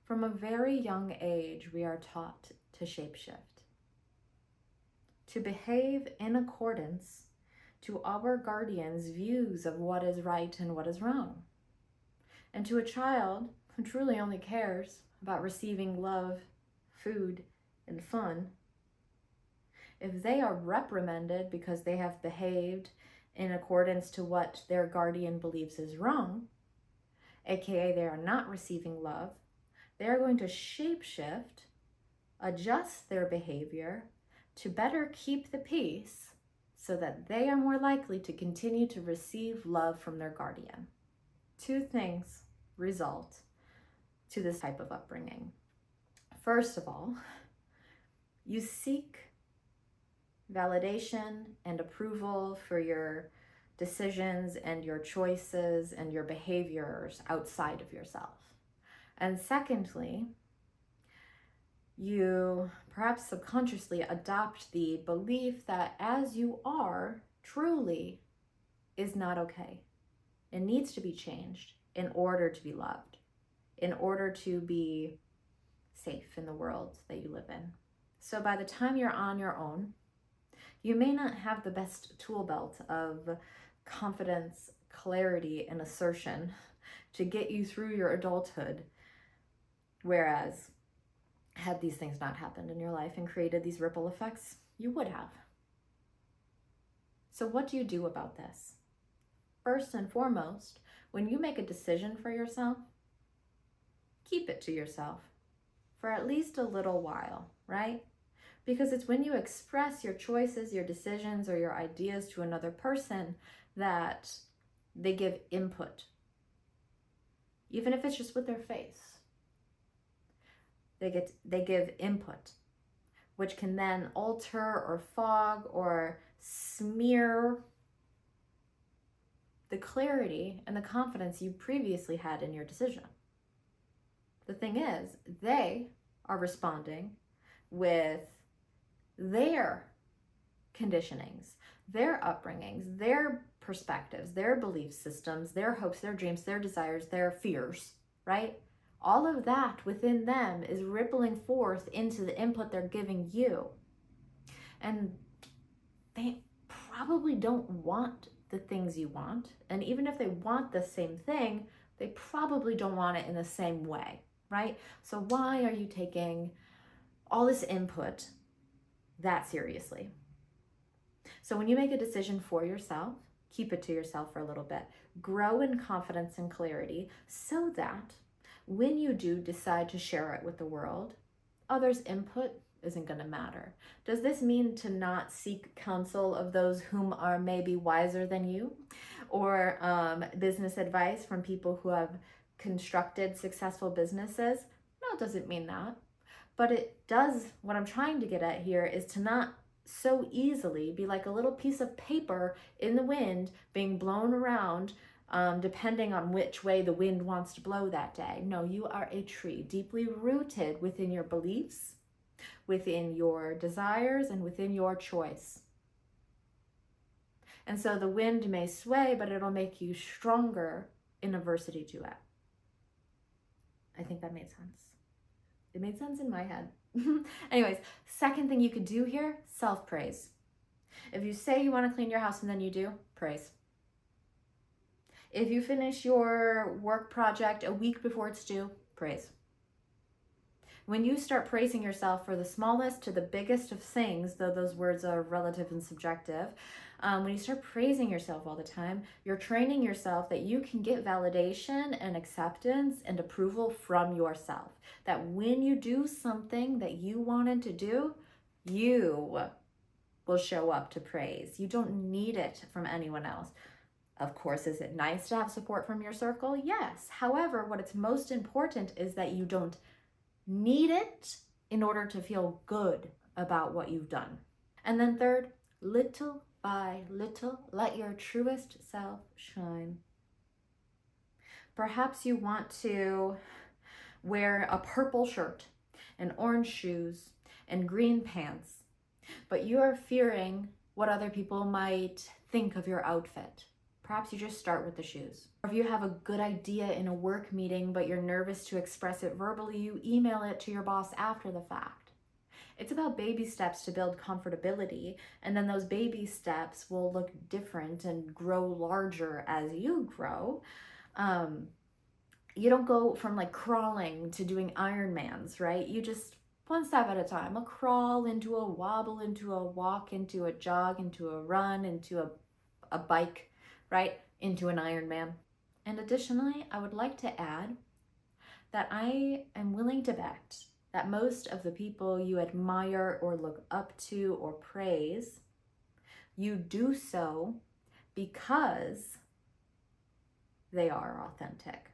From a very young age, we are taught to shapeshift, to behave in accordance to our guardians' views of what is right and what is wrong. And to a child who truly only cares about receiving love, food, and fun, if they are reprimanded because they have behaved in accordance to what their guardian believes is wrong, aka they are not receiving love, they are going to shapeshift, adjust their behavior to better keep the peace so that they are more likely to continue to receive love from their guardian. Two things result to this type of upbringing. First of all, you seek validation and approval for your decisions and your choices and your behaviors outside of yourself. And secondly, you perhaps subconsciously adopt the belief that as you are truly is not okay. It needs to be changed in order to be loved, in order to be safe in the world that you live in. So by the time you're on your own, you may not have the best tool belt of confidence, clarity, and assertion to get you through your adulthood. Whereas, had these things not happened in your life and created these ripple effects, you would have. So what do you do about this? First and foremost, when you make a decision for yourself, keep it to yourself for at least a little while, right? Because it's when you express your choices, your decisions, or your ideas to another person that they give input, even if it's just with their face. They give input, which can then alter or fog or smear the clarity and the confidence you previously had in your decision. The thing is, they are responding with their conditionings, their upbringings, their perspectives, their belief systems, their hopes, their dreams, their desires, their fears, right? All of that within them is rippling forth into the input they're giving you. And they probably don't want the things you want. And even if they want the same thing, they probably don't want it in the same way, right? So why are you taking all this input that seriously? So when you make a decision for yourself, keep it to yourself for a little bit. Grow in confidence and clarity so that when you do decide to share it with the world, others' input isn't going to matter. Does this mean to not seek counsel of those whom are maybe wiser than you, or business advice from people who have constructed successful businesses? No, it doesn't mean that. But it does, what I'm trying to get at here is to not so easily be like a little piece of paper in the wind being blown around depending on which way the wind wants to blow that day. No, you are a tree deeply rooted within your beliefs, within your desires, and within your choice. And so the wind may sway, but it'll make you stronger in adversity to it. I think that made sense. It made sense in my head. Anyways, second thing you could do here, self-praise. If you say you want to clean your house and then you do, praise. If you finish your work project a week before it's due, praise. When you start praising yourself for the smallest to the biggest of things, though those words are relative and subjective, when you start praising yourself all the time, you're training yourself that you can get validation and acceptance and approval from yourself. That when you do something that you wanted to do, you will show up to praise. You don't need it from anyone else. Of course, is it nice to have support from your circle? Yes. However, what is most important is that you don't need it in order to feel good about what you've done. And then third, little by little, let your truest self shine. Perhaps you want to wear a purple shirt and orange shoes and green pants, but you are fearing what other people might think of your outfit. Perhaps you just start with the shoes. Or if you have a good idea in a work meeting, but you're nervous to express it verbally, you email it to your boss after the fact. It's about baby steps to build comfortability, and then those baby steps will look different and grow larger as you grow. You don't go from like crawling to doing Ironmans, right? You just one step at a time, a crawl into a wobble, into a walk, into a jog, into a run, into a bike, right? Into an Ironman. And additionally, I would like to add that I am willing to bet that most of the people you admire or look up to or praise, you do so because they are authentic.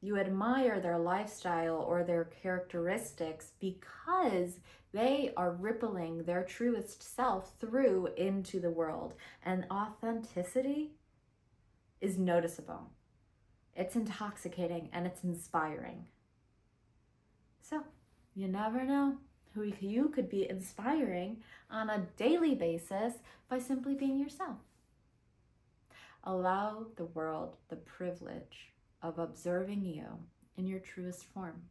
You admire their lifestyle or their characteristics because they are rippling their truest self through into the world. And authenticity is noticeable. It's intoxicating and it's inspiring. So, you never know who you could be inspiring on a daily basis by simply being yourself. Allow the world the privilege of observing you in your truest form.